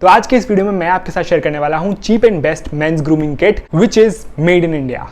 तो आज के इस वीडियो में मैं आपके साथ शेयर करने वाला हूं cheap and best men's grooming kit which is made in India.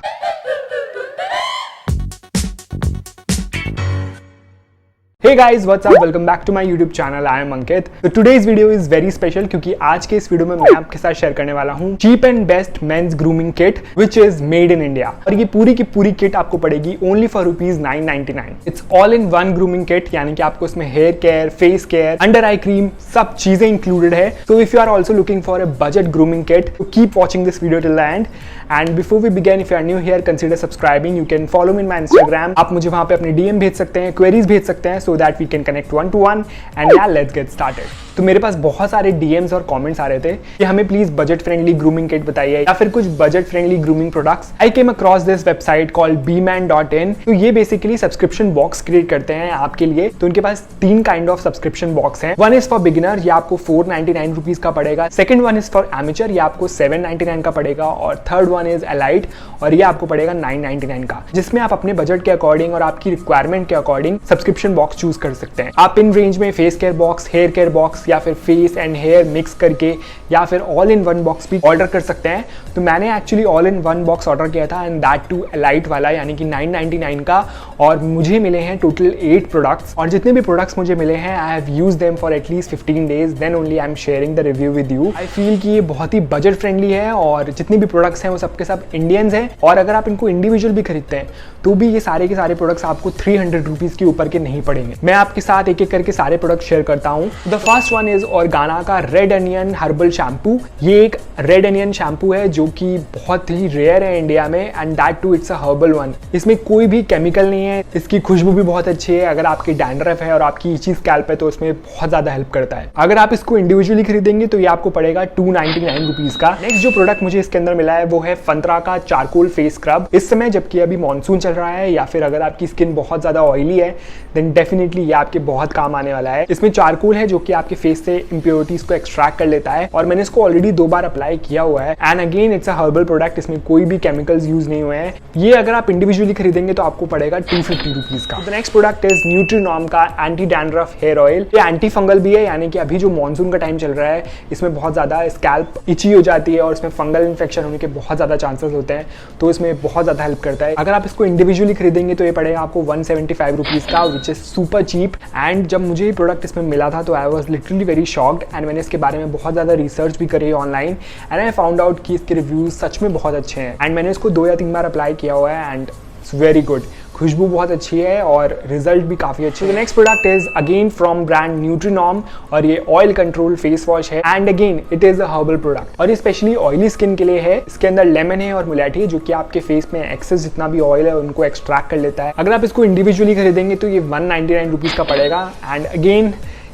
Hey guys, what's up? Welcome back to my YouTube channel. I am Ankit. So today's video is very special क्योंकि आज के इस video में मैं आपके साथ share करने वाला हूँ cheap and best men's grooming kit which is made in India। और ये पूरी की पूरी किट आपको पड़ेगी only for ₹999। It's all in one grooming kit, यानी कि आपको इसमें hair care, face care, under eye cream सब चीजें इंक्लूडेड है। So if you are also looking for a budget grooming kit, so keep watching this video till the end। And before we begin, if you are new here, consider subscribing. You can follow me in my Instagram। आप मुझे वहाँ पे अपने DM भेज सकते हैं, queries भेज सकते हैं, so that we can connect one to one। And yeah, let's get started। तो मेरे पास बहुत सारे DMs और कमेंट्स आ रहे थे कि हमें please budget friendly grooming kit बताइए या फिर कुछ budget friendly grooming products. I came across this website called beman.in। तो ये बेसिकली सब्सक्रिप्शन बॉक्स क्रिएट करते हैं आपके लिए। तो उनके पास 3 काइंड ऑफ सब्सक्रिप्शन बॉक्स हैं। वन इज फॉर बिगिनर, ये आपको ₹499 का पड़ेगा। Second one is for amateur, ये आपको $799 का पड़ेगा। और थर्ड वन इज एलाइट और ये आपको पड़ेगा $999 का, जिसमें आप अपने बजट के अकॉर्डिंग और आपकी रिक्वायरमेंट के अकॉर्डिंग सब्सक्रिप्शन बॉक्स चूज कर सकते हैं। आप इन रेंज में face care box, hair care box या फिर फेस एंड हेयर मिक्स करके या फिर ऑल इन वन बॉक्स भी ऑर्डर कर सकते हैं। तो मैंने actually all in one box order किया था एंड दैट टू एलाइट वाला, यानी कि $999 का। और मुझे मिले हैं टोटल 8 प्रोडक्ट्स और जितने भी प्रोडक्ट्स मुझे मिले हैं I have used them for at least 15 days, then only I am sharing the review with you. I feel कि ये बहुत ही बजट फ्रेंडली है और जितने भी प्रोडक्ट्स हैं वो सबके सब इंडियंस हैं। और अगर आप इनको इंडिविजुअल भी खरीदते हैं तो भी ये सारे के सारे प्रोडक्ट्स आपको ₹300 के ऊपर के नहीं पड़ेंगे। मैं आपके साथ एक एक करके सारे प्रोडक्ट शेयर करता हूँ। द फर्स्ट वन इज ऑर्गाना का रेड अनियन हर्बल शैम्पू। ये एक रेड अनियन शैम्पू है जो कि बहुत ही रेयर है इंडिया में and that too it's a herbal one. इसमें कोई भी केमिकल नहीं है, इसकी खुशबू भी बहुत अच्छी है। अगर आपकी डैंड्रफ है और आपकी इची स्कैल्प है तो इसमें बहुत ज्यादा हेल्प करता है। अगर आप इसको इंडिविजुअली खरीदेंगे तो ये आपको पड़ेगा ₹299 का। नेक्स्ट जो प्रोडक्ट मुझे इसके अंदर मिला है वो है फंत्रा का चारकोल फेस स्क्रब। इस समय जबकि अभी मॉनसून चल रहा है या फिर अगर आपकी स्किन बहुत ज्यादा ऑयली है देन डेफिनेटली ये आपके बहुत काम आने वाला है। इसमें चारकोल है जो कि आपके फेस से इंप्योरिटीज को एक्सट्रैक्ट कर लेता है और मैंने इसको ऑलरेडी 2 बार अप्लाई किया हुआ है and again it's a herbal product. इसमें कोई भी केमिकल्स यूज नहीं हुए हैं। ये अगर आप इंडिविजुअली खरीदेंगे तो आपको पड़ेगा ₹250 का। द नेक्स्ट प्रोडक्ट इज न्यूट्रीनॉर्म का एंटी डैंड्रफ हेयर ऑयल। ये एंटी फंगल भी है, यानी कि अभी जो मॉनसून का टाइम चल रहा है इसमें बहुत ज्यादा स्कैल्प इची हो जाती है और इसमें फंगल इन्फेक्शन होने के बहुत ज्यादा चांसेस होते हैं, तो इसमें बहुत ज्यादा हेल्प करता है। अगर आप इसको इंडिविजुअली खरीदेंगे तो ये पड़ेगा आपको ₹175 का, which is super cheap. And जब मुझे ये प्रोडक्ट इसमें मिला था तो I was literally very shocked and मैंने इसके बारे में बहुत ज़्यादा रिसर्च भी करी online and I found out कि इसके रिव्यूज सच में बहुत अच्छे हैं। एंड मैंने इसको 2 या 3 बार अप्लाई किया हुआ है एंड इट्स वेरी गुड। खुशबू बहुत अच्छी है और रिजल्ट भी काफी अच्छे है। Next product is again from brand Nutrinorm और ये ऑयल कंट्रोल फेस वॉश है and again it is a herbal product और ये स्पेशली ऑयली स्किन के लिए है। इसके अंदर लेमन है और मुलेठी है जो कि आपके फेस में एक्सेस जितना भी ऑयल है उनको एक्सट्रैक्ट कर लेता है। अगर आप इसको इंडिविजुअली खरीदेंगे तो ये ₹199 का पड़ेगा एंड अगेन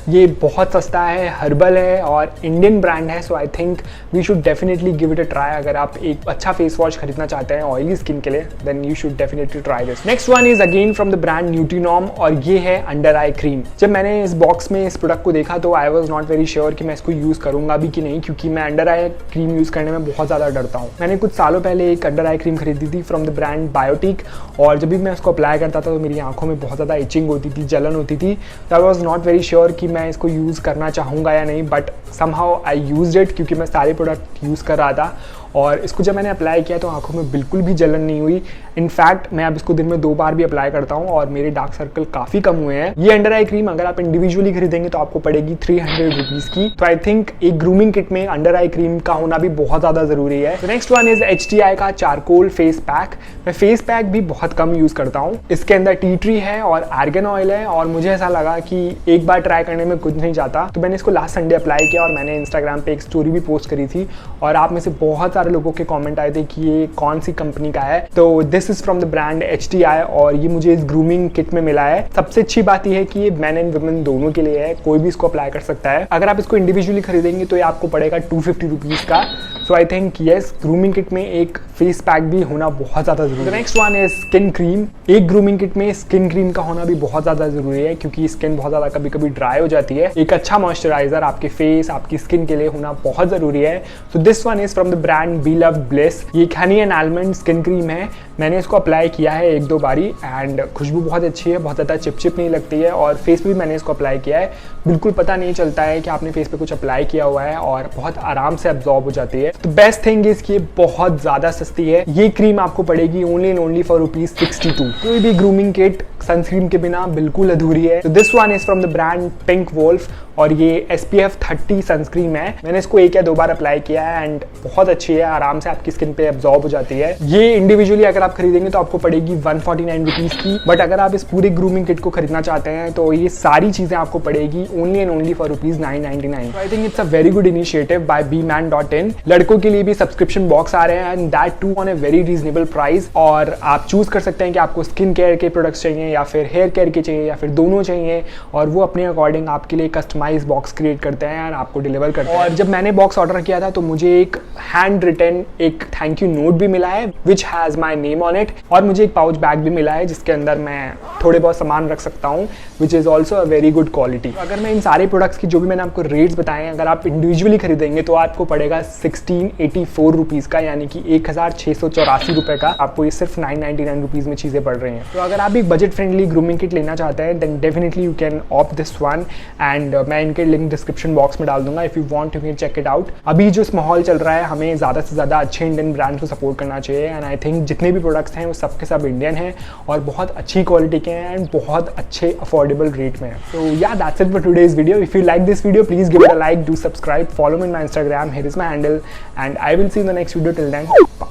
ये बहुत सस्ता है, हर्बल है और इंडियन ब्रांड है। So I think we should definitely give it a try. अगर आप एक अच्छा फेस वॉश खरीदना चाहते हैं ऑयली स्किन के लिए then you should definitely try this. Next one is again from the brand Nutrinorm और ये है अंडर आई क्रीम। जब मैंने इस बॉक्स में इस प्रोडक्ट को देखा तो I was not very sure कि मैं इसको यूज करूंगा भी कि नहीं, क्योंकि मैं अंडर आई क्रीम यूज करने में बहुत ज्यादा डरता हूँ। मैंने कुछ सालों पहले एक अंडर आई क्रीम खरीदी थी फ्रॉम द ब्रांड बायोटिक और जब भी मैं उसको अप्लाई करता था तो मेरी आंखों में बहुत ज्यादा इचिंग होती थी, जलन होती थी। तो I was not very sure कि मैं इसको यूज करना चाहूँगा या नहीं, but somehow I used it क्योंकि मैं सारे प्रोडक्ट यूज़ कर रहा था। और इसको जब मैंने अप्लाई किया तो आंखों में बिल्कुल भी जलन नहीं हुई। इनफैक्ट मैं अब इसको दिन में 2 बार भी अप्लाई करता हूँ और मेरे डार्क सर्कल काफ़ी कम हुए हैं। ये अंडर आई क्रीम अगर आप इंडिविजुअली खरीदेंगे तो आपको पड़ेगी ₹300 की। तो आई थिंक एक ग्रूमिंग किट में अंडर आई क्रीम का होना भी बहुत ज़्यादा ज़रूरी है। नेक्स्ट वन इज HTI का चारकोल फेस पैक। मैं फेस पैक भी बहुत कम यूज़ करता हूँ। इसके अंदर टी ट्री है और आर्गन ऑयल है और मुझे ऐसा लगा कि एक बार ट्राई करने में कुछ नहीं जाता, तो मैंने इसको लास्ट संडे अप्लाई किया और मैंने इंस्टाग्राम पे एक स्टोरी भी पोस्ट करी थी और आप में से बहुत सारे लोगों के कॉमेंट आए थे कि ये कौन सी कंपनी का है। तो this is from the brand HTI और ये मुझे इस ग्रूमिंग किट में मिला है। सबसे अच्छी बात यह है कि ये मैन एंड वुमेन दोनों के लिए है, कोई भी इसको अप्लाई कर सकता है। अगर आप इसको इंडिविजुअली खरीदेंगे तो ये आपको पड़ेगा ₹250 का, so I think yes, grooming kit में एक फेस पैक भी होना बहुत ज़्यादा जरूरी है। Next one is skin cream. एक ग्रूमिंग किट में स्किन क्रीम का होना भी बहुत ज़्यादा ज़रूरी है क्योंकि स्किन बहुत ज़्यादा कभी कभी ड्राई हो जाती है। एक अच्छा मॉइस्चराइजर आपके फेस, आपकी स्किन के लिए होना बहुत ज़रूरी है। So this one is from the brand B Love Bliss. ये honey and almond skin cream है। मैंने इसको अप्लाई किया है 1-2 बारी एंड खुशबू बहुत अच्छी है, बहुत ज़्यादा चिपचिप नहीं लगती है और फेस पे भी मैंने इसको अप्लाई किया है। बिल्कुल पता नहीं चलता है कि आपने फेस पे कुछ अप्लाई किया हुआ है और बहुत आराम से अब्जॉर्ब हो जाती है। तो बेस्ट थिंग इज कि बहुत ज़्यादा सस्ती है। ये क्रीम आपको पड़ेगी ओनली एंड ओनली फॉर ₹62। कोई भी ग्रूमिंग किट सनस्क्रीन के बिना बिल्कुल अधूरी है। तो this one is from the brand Pink Wolf और ये SPF 30 सनस्क्रीन है। मैंने इसको 1 या 2 बार अप्लाई किया है एंड बहुत अच्छी है, आराम से आपकी स्किन पे एब्जॉर्ब हो जाती है। ये इंडिविजुअली अगर आप खरीदेंगे तो आपको पड़ेगी 149 रुपीज़ की, बट अगर आप इस पूरे ग्रूमिंग किट को खरीदना चाहते हैं तो ये सारी चीज़ें आपको पड़ेगी only and only for ₹999। I think it's a very good initiative by beman.in। लड़कों के लिए भी सब्सक्रिप्शन बॉक्स आ रहे हैं and that too on a very reasonable price और आप चूज कर सकते हैं कि आपको स्किन केयर के प्रोडक्ट्स चाहिए या फिर हेयर केयर के चाहिए या फिर दोनों चाहिए और वो अपने अकॉर्डिंग आपके लिए कस्टमाइज बॉक्स क्रिएट करते हैं और आपको डिलीवर करते हैं। और जब मैंने बॉक्स ऑर्डर किया था तो मुझे एक हैंड रिटन एक थैंक यू नोट भी मिला है which has my name on it और मुझे एक पाउच बैग भी मिला है जिसके अंदर मैं थोड़े बहुत सामान रख सकता हूँ which is also a very good quality. अगर मैं इन सारे प्रोडक्ट्स की जो भी मैंने आपको रेट्स बताए हैं अगर आप इंडिविजुअली खरीदेंगे तो आपको पड़ेगा 1684 रुपीज़ का, यानी कि 1684 रुपये का। आपको ये सिर्फ 999 रुपीज़ में चीज़ें पड़ रही हैं। तो अगर आप एक बजट फ्रेंडली ग्रूमिंग किट लेना चाहते हैं then definitely you can opt this one and मैं इनके लिंक डिस्क्रिप्शन बॉक्स में डाल दूंगा। If you want you can check it out. अभी जो इस माहौल चल रहा है हमें ज़्यादा से ज़्यादा अच्छे इंडियन ब्रांड्स को सपोर्ट करना चाहिए एंड आई थिंक जितने भी प्रोडक्ट्स हैं वो सब के सब इंडियन हैं और बहुत अच्छी क्वालिटी के हैं एंड बहुत अच्छे अफोर्डेबल रेट में है। तो या that's it for today's video. If you like this video please give it a like, do subscribe, follow me on my Instagram, here is my handle and I will see you in the next video. Till then, bye.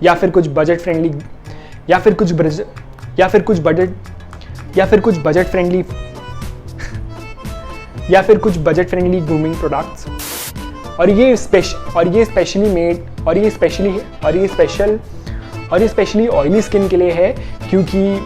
या फिर कुछ budget friendly या फिर कुछ budget friendly grooming products और ये specially oily skin के लिए है क्योंकि